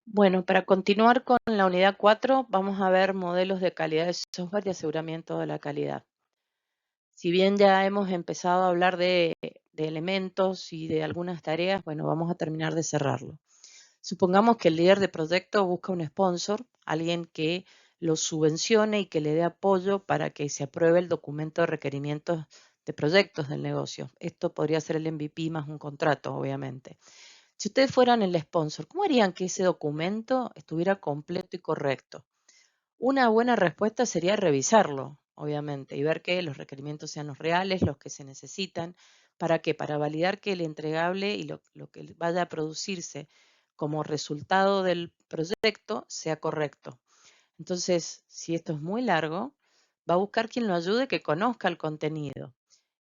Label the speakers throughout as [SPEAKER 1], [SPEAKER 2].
[SPEAKER 1] Bueno, para continuar con la unidad 4, vamos a ver modelos de calidad de software y aseguramiento de la calidad. Si bien ya hemos empezado a hablar de elementos y de algunas tareas, bueno, vamos a terminar de cerrarlo. Supongamos que el líder de proyecto busca un sponsor, alguien que lo subvencione y que le dé apoyo para que se apruebe el documento de requerimientos de proyectos del negocio. Esto podría ser el MVP más un contrato, obviamente. Si ustedes fueran el sponsor, ¿cómo harían que ese documento estuviera completo y correcto? Una buena respuesta sería revisarlo, obviamente, y ver que los requerimientos sean los reales, los que se necesitan. ¿Para qué? Para validar que el entregable y lo que vaya a producirse como resultado del proyecto sea correcto. Entonces, si esto es muy largo, va a buscar quien lo ayude que conozca el contenido.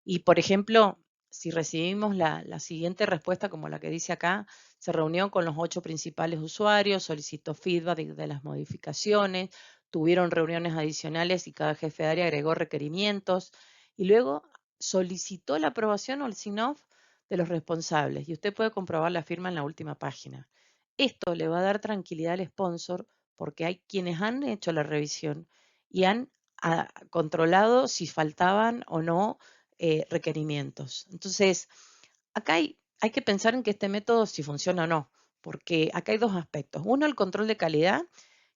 [SPEAKER 1] Y, por ejemplo, si recibimos la siguiente respuesta, como la que dice acá, se reunió con los 8 principales usuarios, solicitó feedback de las modificaciones, tuvieron reuniones adicionales y cada jefe de área agregó requerimientos y luego solicitó la aprobación o el sign-off de los responsables. Y usted puede comprobar la firma en la última página. Esto le va a dar tranquilidad al sponsor porque hay quienes han hecho la revisión y han controlado si faltaban o no requerimientos. Entonces, acá hay que pensar en que este método si funciona o no, porque acá hay dos aspectos. Uno, el control de calidad,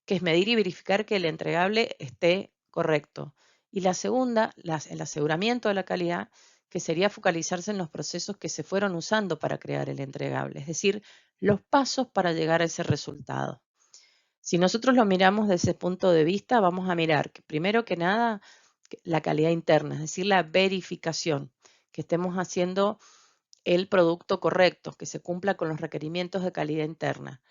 [SPEAKER 1] que es medir y verificar que el entregable esté correcto. Y la segunda, el aseguramiento de la calidad, que sería focalizarse en los procesos que se fueron usando para crear el entregable, es decir, los pasos para llegar a ese resultado. Si nosotros lo miramos desde ese punto de vista, vamos a mirar que primero que nada la calidad interna, es decir, la verificación, que estemos haciendo el producto correcto, que se cumpla con los requerimientos de calidad interna.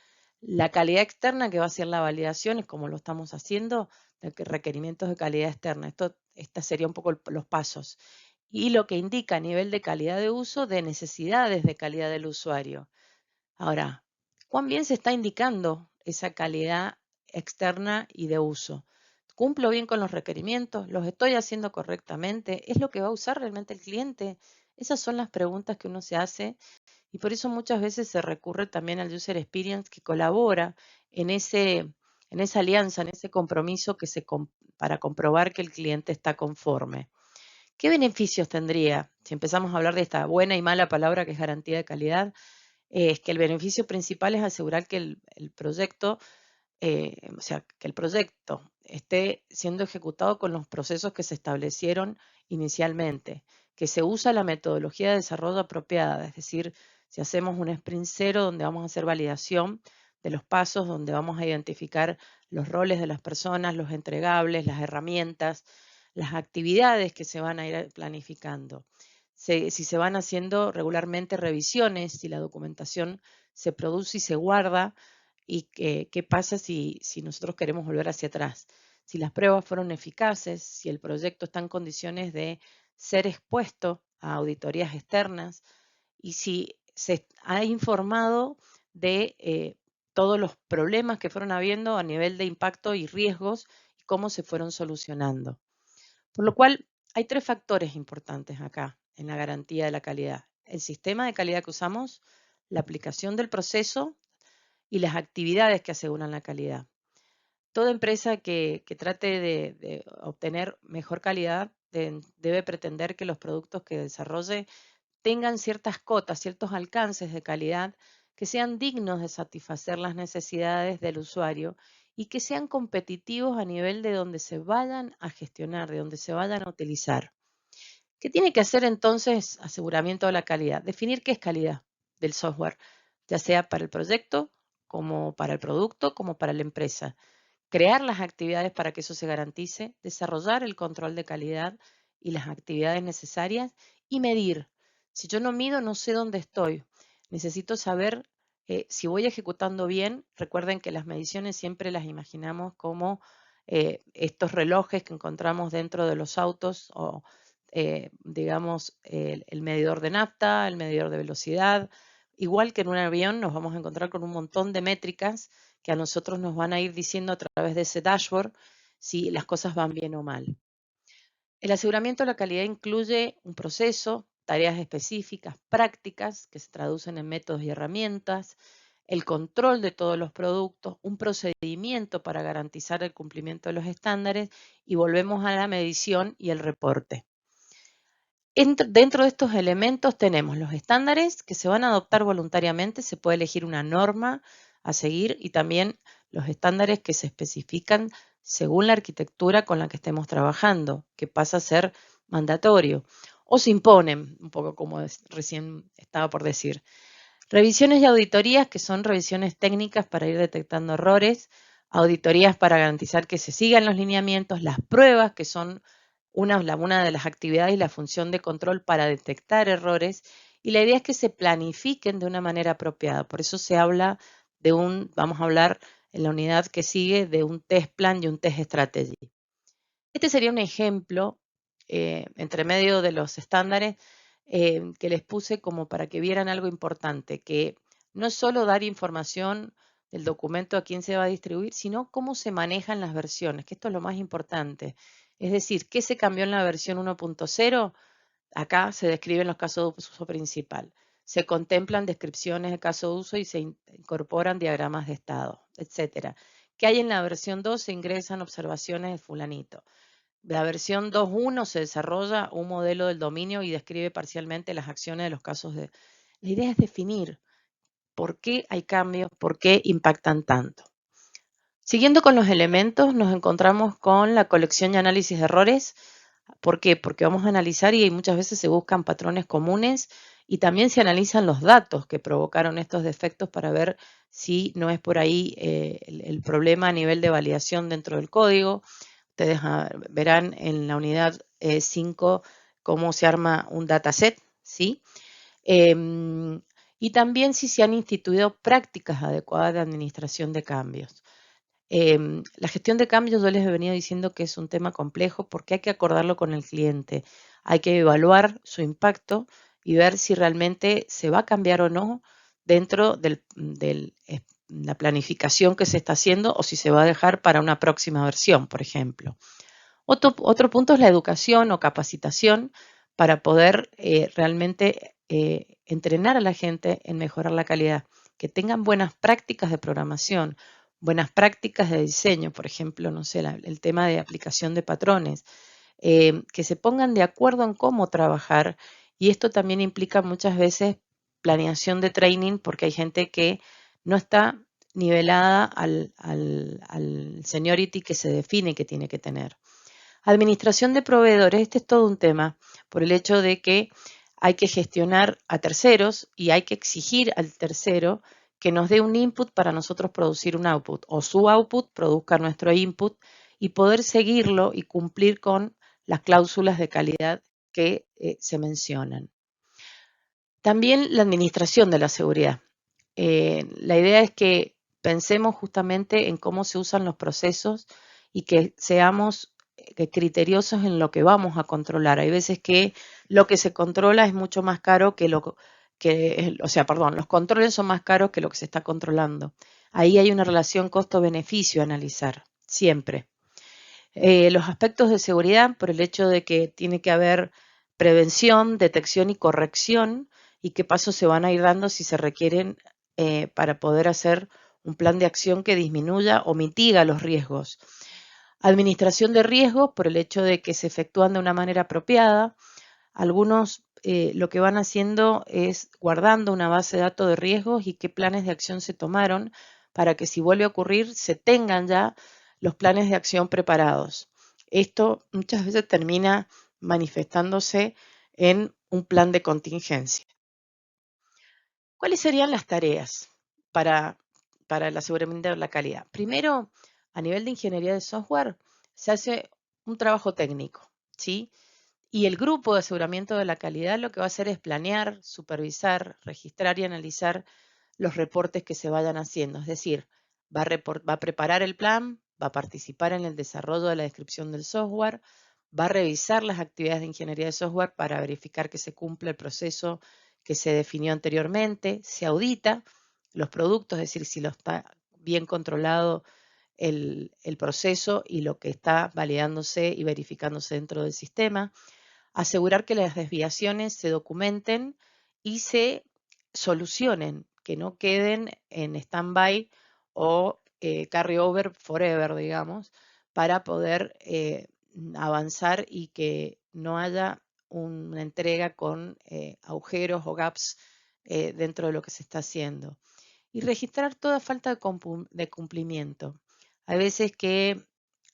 [SPEAKER 1] La calidad externa, que va a ser la validación, es como lo estamos haciendo, de requerimientos de calidad externa. Esta sería un poco los pasos. Y lo que indica a nivel de calidad de uso, de necesidades de calidad del usuario. Ahora, ¿cuán bien se está indicando esa calidad externa y de uso? ¿Cumplo bien con los requerimientos? ¿Los estoy haciendo correctamente? ¿Es lo que va a usar realmente el cliente? Esas son las preguntas que uno se hace y por eso muchas veces se recurre también al User Experience que colabora en, en esa alianza, en ese compromiso para comprobar que el cliente está conforme. ¿Qué beneficios tendría si empezamos a hablar de esta buena y mala palabra que es garantía de calidad? Es que el beneficio principal es asegurar que el proyecto, o sea, que el proyecto esté siendo ejecutado con los procesos que se establecieron inicialmente, que se usa la metodología de desarrollo apropiada, es decir, si hacemos un sprint cero donde vamos a hacer validación de los pasos, donde vamos a identificar los roles de las personas, los entregables, las herramientas, las actividades que se van a ir planificando. Si se van haciendo regularmente revisiones, si la documentación se produce y se guarda, y qué pasa si nosotros queremos volver hacia atrás. Si las pruebas fueron eficaces, si el proyecto está en condiciones de ser expuesto a auditorías externas y si se ha informado de todos los problemas que fueron habiendo a nivel de impacto y riesgos y cómo se fueron solucionando. Por lo cual, hay tres factores importantes acá en la garantía de la calidad. El sistema de calidad que usamos, la aplicación del proceso y las actividades que aseguran la calidad. Toda empresa que trate de obtener mejor calidad debe pretender que los productos que desarrolle tengan ciertas cotas, ciertos alcances de calidad que sean dignos de satisfacer las necesidades del usuario y que sean competitivos a nivel de donde se vayan a gestionar, de donde se vayan a utilizar. ¿Qué tiene que hacer entonces aseguramiento de la calidad? Definir qué es calidad del software, ya sea para el proyecto, como para el producto, como para la empresa. Crear las actividades para que eso se garantice, desarrollar el control de calidad y las actividades necesarias y medir. Si yo no mido, no sé dónde estoy. Necesito saber si voy ejecutando bien. Recuerden que las mediciones siempre las imaginamos como estos relojes que encontramos dentro de los autos o digamos, el medidor de nafta, el medidor de velocidad. Igual que en un avión nos vamos a encontrar con un montón de métricas que a nosotros nos van a ir diciendo a través de ese dashboard si las cosas van bien o mal. El aseguramiento de la calidad incluye un proceso, tareas específicas, prácticas que se traducen en métodos y herramientas, el control de todos los productos, un procedimiento para garantizar el cumplimiento de los estándares y volvemos a la medición y el reporte. Dentro de estos elementos tenemos los estándares que se van a adoptar voluntariamente, se puede elegir una norma a seguir y también los estándares que se especifican según la arquitectura con la que estemos trabajando, que pasa a ser mandatorio o se imponen, un poco como recién estaba por decir. Revisiones y auditorías, que son revisiones técnicas para ir detectando errores, auditorías para garantizar que se sigan los lineamientos, las pruebas, que son una de las actividades y la función de control para detectar errores, y la idea es que se planifiquen de una manera apropiada. Por eso se habla vamos a hablar en la unidad que sigue, de un test plan y un test strategy. Este sería un ejemplo, entre medio de los estándares, que les puse como para que vieran algo importante, que no es solo dar información del documento a quién se va a distribuir, sino cómo se manejan las versiones, que esto es lo más importante. Es decir, ¿qué se cambió en la versión 1.0? Acá se describen los casos de uso principal. Se contemplan descripciones de caso de uso y se incorporan diagramas de estado, etc. ¿Qué hay en la versión 2? Se ingresan observaciones de fulanito. La versión 2.1 se desarrolla un modelo del dominio y describe parcialmente las acciones de los casos de... La idea es definir por qué hay cambios, por qué impactan tanto. Siguiendo con los elementos, nos encontramos con la colección y análisis de errores. ¿Por qué? Porque vamos a analizar y muchas veces se buscan patrones comunes y también se analizan los datos que provocaron estos defectos para ver si no es por ahí el problema a nivel de validación dentro del código. Ustedes verán en la unidad 5 cómo se arma un dataset, ¿sí? Y también si se han instituido prácticas adecuadas de administración de cambios. La gestión de cambios yo les he venido diciendo que es un tema complejo porque hay que acordarlo con el cliente, hay que evaluar su impacto y ver si realmente se va a cambiar o no dentro de la planificación que se está haciendo o si se va a dejar para una próxima versión, por ejemplo. Otro punto es la educación o capacitación para poder realmente entrenar a la gente en mejorar la calidad, que tengan buenas prácticas de programación, buenas prácticas de diseño, por ejemplo, no sé, el tema de aplicación de patrones, que se pongan de acuerdo en cómo trabajar y esto también implica muchas veces planeación de training porque hay gente que no está nivelada al seniority que se define que tiene que tener. Administración de proveedores, este es todo un tema por el hecho de que hay que gestionar a terceros y hay que exigir al tercero que nos dé un input para nosotros producir un output o su output produzca nuestro input y poder seguirlo y cumplir con las cláusulas de calidad que se mencionan. También la administración de la seguridad. La idea es que pensemos justamente en cómo se usan los procesos y que seamos criteriosos en lo que vamos a controlar. Hay veces que lo que se controla es mucho más caro que los controles son más caros que lo que se está controlando. Ahí hay una relación costo-beneficio a analizar, siempre. Los aspectos de seguridad, por el hecho de que tiene que haber prevención, detección y corrección, y qué pasos se van a ir dando si se requieren para poder hacer un plan de acción que disminuya o mitiga los riesgos. Administración de riesgos, por el hecho de que se efectúan de una manera apropiada. Algunos lo que van haciendo es guardando una base de datos de riesgos y qué planes de acción se tomaron para que si vuelve a ocurrir se tengan ya los planes de acción preparados. Esto muchas veces termina manifestándose en un plan de contingencia. ¿Cuáles serían las tareas para el aseguramiento de la calidad? Primero, a nivel de ingeniería de software, se hace un trabajo técnico, ¿sí? Y el grupo de aseguramiento de la calidad lo que va a hacer es planear, supervisar, registrar y analizar los reportes que se vayan haciendo. Es decir, va a preparar el plan, va a participar en el desarrollo de la descripción del software, va a revisar las actividades de ingeniería de software para verificar que se cumple el proceso que se definió anteriormente, se audita los productos, es decir, si lo está bien controlado el proceso y lo que está validándose y verificándose dentro del sistema, asegurar que las desviaciones se documenten y se solucionen, que no queden en stand-by o carry over forever, digamos, para poder avanzar y que no haya una entrega con agujeros o gaps dentro de lo que se está haciendo. Y registrar toda falta de cumplimiento. Hay veces que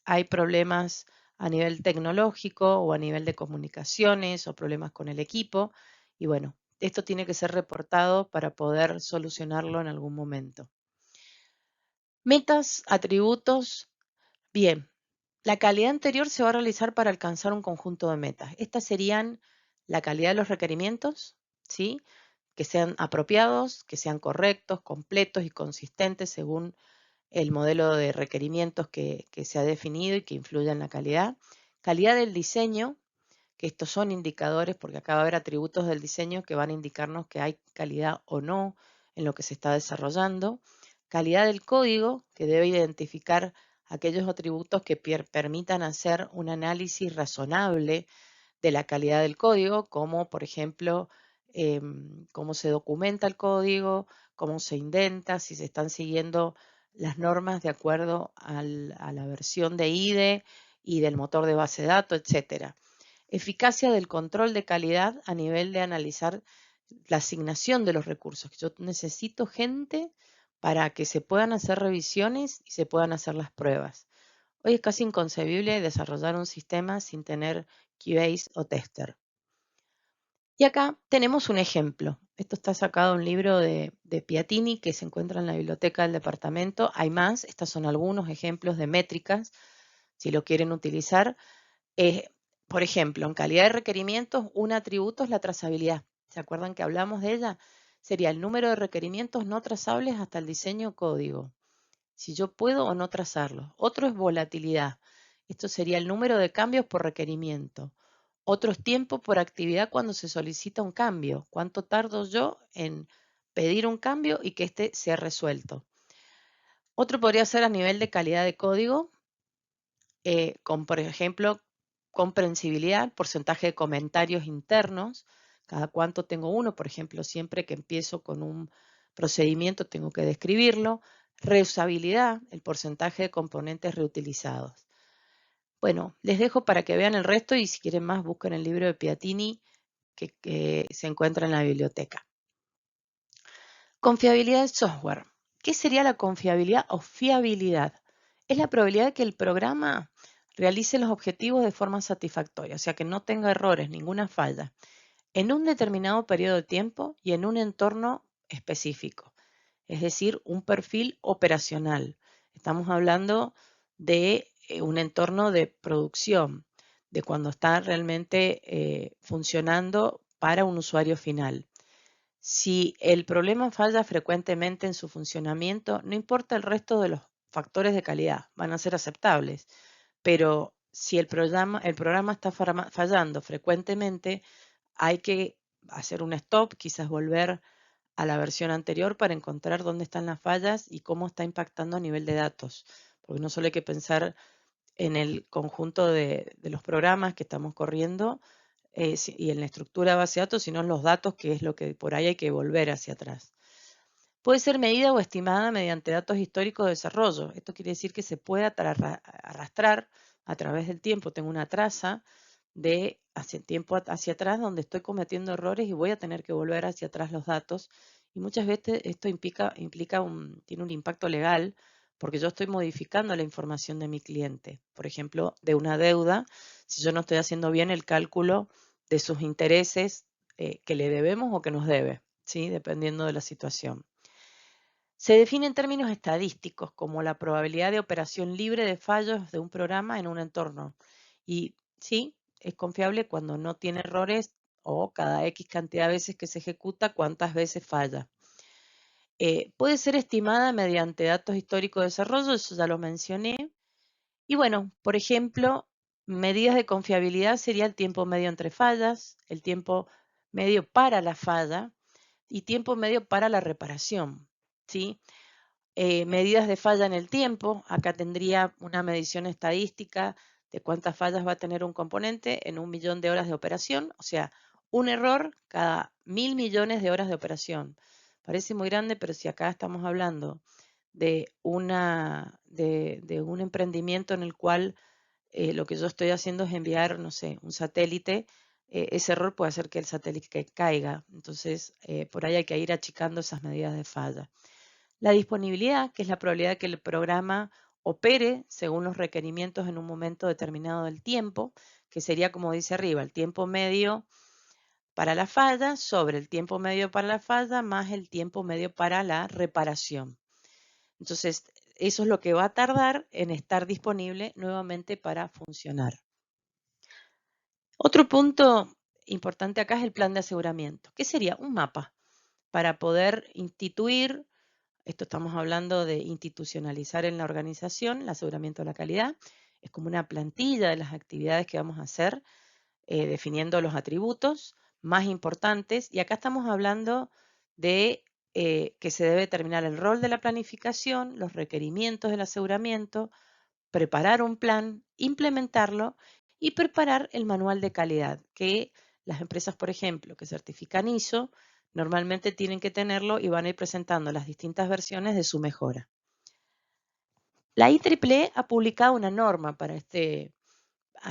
[SPEAKER 1] hay problemas a nivel tecnológico o a nivel de comunicaciones o problemas con el equipo. Y bueno, esto tiene que ser reportado para poder solucionarlo en algún momento. Metas, atributos. Bien, la calidad anterior se va a realizar para alcanzar un conjunto de metas. Estas serían la calidad de los requerimientos, ¿sí? Que sean apropiados, que sean correctos, completos y consistentes según el modelo de requerimientos que se ha definido y que influye en la calidad. Calidad del diseño, que estos son indicadores, porque acá va a haber atributos del diseño que van a indicarnos que hay calidad o no en lo que se está desarrollando. Calidad del código, que debe identificar aquellos atributos que permitan hacer un análisis razonable de la calidad del código, como por ejemplo cómo se documenta el código, cómo se indenta, si se están siguiendo las normas de acuerdo a la versión de IDE y del motor de base de datos, etc. Eficacia del control de calidad a nivel de analizar la asignación de los recursos. Yo necesito gente para que se puedan hacer revisiones y se puedan hacer las pruebas. Hoy es casi inconcebible desarrollar un sistema sin tener QAs o tester. Y acá tenemos un ejemplo. Esto está sacado de un libro de Piatini que se encuentra en la biblioteca del departamento. Hay más, estos son algunos ejemplos de métricas, si lo quieren utilizar. Por ejemplo, en calidad de requerimientos, un atributo es la trazabilidad. ¿Se acuerdan que hablamos de ella? Sería el número de requerimientos no trazables hasta el diseño código. Si yo puedo o no trazarlos. Otro es volatilidad. Esto sería el número de cambios por requerimiento. Otro es tiempo por actividad cuando se solicita un cambio. ¿Cuánto tardo yo en pedir un cambio y que éste sea resuelto? Otro podría ser a nivel de calidad de código, con, por ejemplo, comprensibilidad, porcentaje de comentarios internos, cada cuánto tengo uno, por ejemplo, siempre que empiezo con un procedimiento tengo que describirlo, reusabilidad, el porcentaje de componentes reutilizados. Bueno, les dejo para que vean el resto y si quieren más busquen el libro de Piatini que se encuentra en la biblioteca. Confiabilidad del software. ¿Qué sería la confiabilidad o fiabilidad? Es la probabilidad de que el programa realice los objetivos de forma satisfactoria, o sea, que no tenga errores, ninguna falla, en un determinado periodo de tiempo y en un entorno específico, es decir, un perfil operacional. Estamos hablando de un entorno de producción, de cuando está realmente funcionando para un usuario final. Si el problema falla frecuentemente en su funcionamiento, no importa el resto de los factores de calidad, van a ser aceptables. Pero si el programa está fallando frecuentemente, hay que hacer un stop, quizás volver a la versión anterior para encontrar dónde están las fallas y cómo está impactando a nivel de datos. Porque no solo hay que pensar en el conjunto de los programas que estamos corriendo, y en la estructura de base de datos, sino en los datos, que es lo que por ahí hay que volver hacia atrás. Puede ser medida o estimada mediante datos históricos de desarrollo. Esto quiere decir que se puede arrastrar a través del tiempo. Tengo una traza de hacia tiempo hacia atrás donde estoy cometiendo errores y voy a tener que volver hacia atrás los datos. Y muchas veces esto tiene un impacto legal porque yo estoy modificando la información de mi cliente. Por ejemplo, de una deuda, si yo no estoy haciendo bien el cálculo de sus intereses que le debemos o que nos debe, ¿sí? Dependiendo de la situación. Se define en términos estadísticos como la probabilidad de operación libre de fallos de un programa en un entorno. Y sí, es confiable cuando no tiene errores o cada X cantidad de veces que se ejecuta, cuántas veces falla. Puede ser estimada mediante datos históricos de desarrollo, eso ya lo mencioné. Y bueno, por ejemplo, medidas de confiabilidad sería el tiempo medio entre fallas, el tiempo medio para la falla y tiempo medio para la reparación, ¿sí? Medidas de falla en el tiempo, acá tendría una medición estadística de cuántas fallas va a tener un componente en 1.000.000 de horas de operación, o sea, un error cada 1.000 millones de horas de operación. Parece muy grande, pero si acá estamos hablando de de un emprendimiento en el cual lo que yo estoy haciendo es enviar, no sé, un satélite, ese error puede hacer que el satélite caiga. Entonces, por ahí hay que ir achicando esas medidas de falla. La disponibilidad, que es la probabilidad de que el programa opere según los requerimientos en un momento determinado del tiempo, que sería como dice arriba, el tiempo medio para la falla sobre el tiempo medio para la falla más el tiempo medio para la reparación. Entonces, eso es lo que va a tardar en estar disponible nuevamente para funcionar. Otro punto importante acá es el plan de aseguramiento. ¿Qué sería? Un mapa para poder instituir, esto estamos hablando de institucionalizar en la organización, el aseguramiento de la calidad, es como una plantilla de las actividades que vamos a hacer, definiendo los atributos más importantes. Y acá estamos hablando de que se debe determinar el rol de la planificación, los requerimientos del aseguramiento, preparar un plan, implementarlo y preparar el manual de calidad, que las empresas, por ejemplo, que certifican ISO, normalmente tienen que tenerlo y van a ir presentando las distintas versiones de su mejora. La IEEE ha publicado una norma para este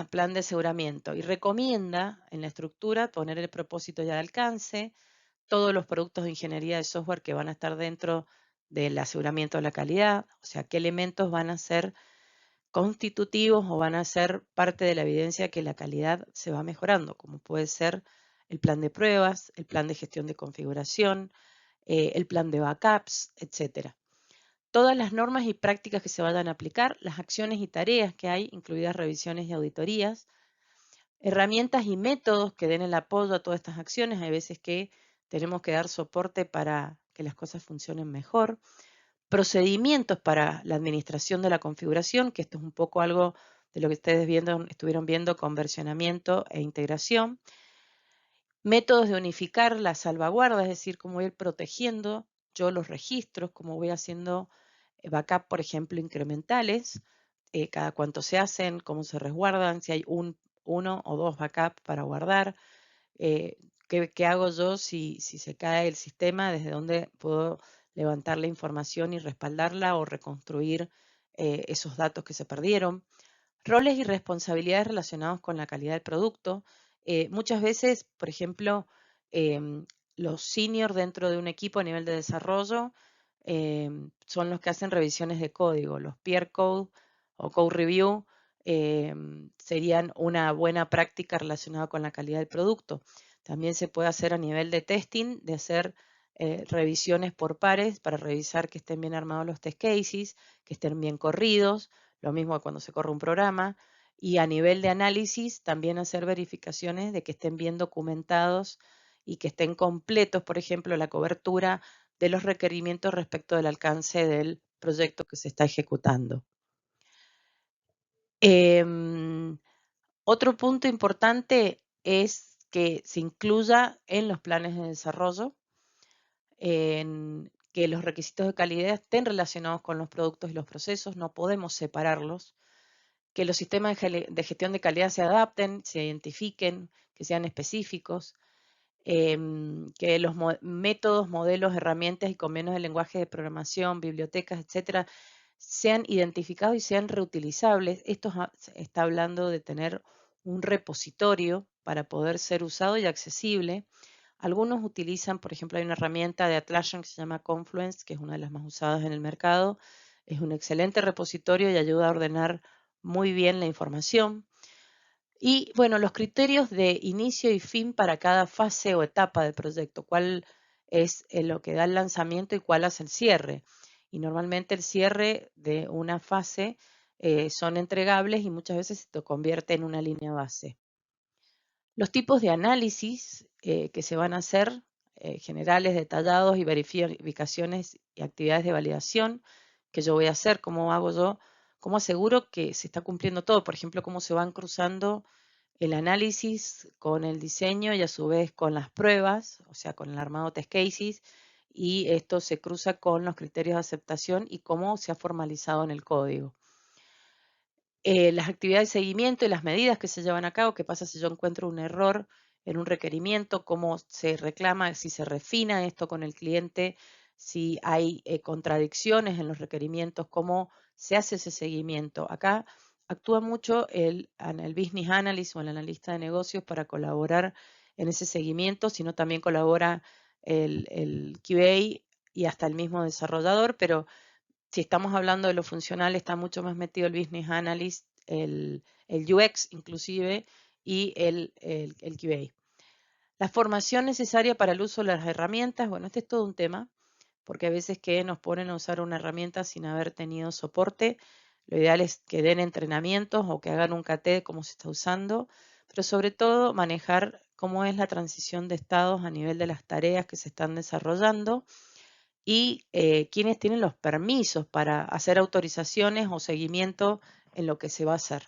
[SPEAKER 1] plan de aseguramiento y recomienda en la estructura poner el propósito y el alcance, todos los productos de ingeniería de software que van a estar dentro del aseguramiento de la calidad, o sea, qué elementos van a ser constitutivos o van a ser parte de la evidencia que la calidad se va mejorando, como puede ser el plan de pruebas, el plan de gestión de configuración, el plan de backups, etcétera. Todas las normas y prácticas que se vayan a aplicar, las acciones y tareas que hay, incluidas revisiones y auditorías, herramientas y métodos que den el apoyo a todas estas acciones. Hay veces que tenemos que dar soporte para que las cosas funcionen mejor. Procedimientos para la administración de la configuración, que esto es un poco algo de lo que ustedes estuvieron viendo con versionamiento e integración. Métodos de unificar la salvaguarda, es decir, cómo voy a ir protegiendo yo los registros, cómo voy haciendo backup, por ejemplo, incrementales, cada cuánto se hacen, cómo se resguardan, si hay uno o dos backups para guardar, eh, qué hago yo si se cae el sistema, desde dónde puedo levantar la información y respaldarla o reconstruir esos datos que se perdieron. Roles y responsabilidades relacionados con la calidad del producto. Muchas veces, por ejemplo, los seniors dentro de un equipo a nivel de desarrollo son los que hacen revisiones de código. Los peer code o code review serían una buena práctica relacionada con la calidad del producto. También se puede hacer a nivel de testing, de hacer revisiones por pares para revisar que estén bien armados los test cases, que estén bien corridos, lo mismo cuando se corre un programa, y a nivel de análisis también hacer verificaciones de que estén bien documentados y que estén completos, por ejemplo, la cobertura de los requerimientos respecto del alcance del proyecto que se está ejecutando. Otro punto importante es que se incluya en los planes de desarrollo, que los requisitos de calidad estén relacionados con los productos y los procesos, no podemos separarlos, que los sistemas de gestión de calidad se adapten, se identifiquen, que sean específicos, que los métodos, modelos, herramientas y convenios de lenguaje de programación, bibliotecas, etcétera, sean identificados y sean reutilizables. Esto está hablando de tener un repositorio para poder ser usado y accesible. Algunos utilizan, por ejemplo, hay una herramienta de Atlassian que se llama Confluence, que es una de las más usadas en el mercado. Es un excelente repositorio y ayuda a ordenar muy bien la información. Y bueno, los criterios de inicio y fin para cada fase o etapa del proyecto, cuál es lo que da el lanzamiento y cuál hace el cierre. Y normalmente el cierre de una fase son entregables y muchas veces se convierte en una línea base. Los tipos de análisis que se van a hacer, generales, detallados y verificaciones y actividades de validación que yo voy a hacer, cómo hago yo, cómo aseguro que se está cumpliendo todo, por ejemplo, cómo se van cruzando el análisis con el diseño y a su vez con las pruebas, o sea, con el armado test cases, y esto se cruza con los criterios de aceptación y cómo se ha formalizado en el código. Las actividades de seguimiento y las medidas que se llevan a cabo, qué pasa si yo encuentro un error en un requerimiento, cómo se reclama, si se refina esto con el cliente, si hay contradicciones en los requerimientos, cómo se hace ese seguimiento. Acá actúa mucho el business analyst o el analista de negocios para colaborar en ese seguimiento, sino también colabora el QA y hasta el mismo desarrollador, pero si estamos hablando de lo funcional, está mucho más metido el business analyst, el UX inclusive, y el QA. La formación necesaria para el uso de las herramientas, bueno, este es todo un tema, porque a veces que nos ponen a usar una herramienta sin haber tenido soporte. Lo ideal es que den entrenamientos o que hagan un KT de cómo se está usando, pero sobre todo manejar cómo es la transición de estados a nivel de las tareas que se están desarrollando y quiénes tienen los permisos para hacer autorizaciones o seguimiento en lo que se va a hacer.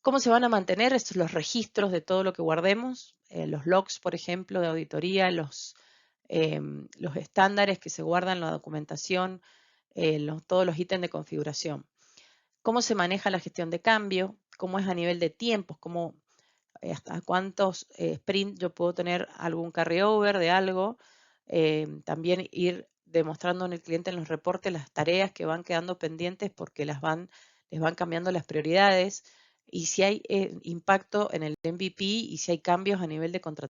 [SPEAKER 1] ¿Cómo se van a mantener los registros de todo lo que guardemos? Los logs, por ejemplo, de auditoría, los estándares que se guardan en la documentación, todos los ítems de configuración. ¿Cómo se maneja la gestión de cambio? ¿Cómo es a nivel de tiempos? ¿Hasta cuántos sprints yo puedo tener algún carryover de algo? También ir demostrando en el cliente en los reportes las tareas que van quedando pendientes porque les van cambiando las prioridades y si hay impacto en el MVP y si hay cambios a nivel de contratación.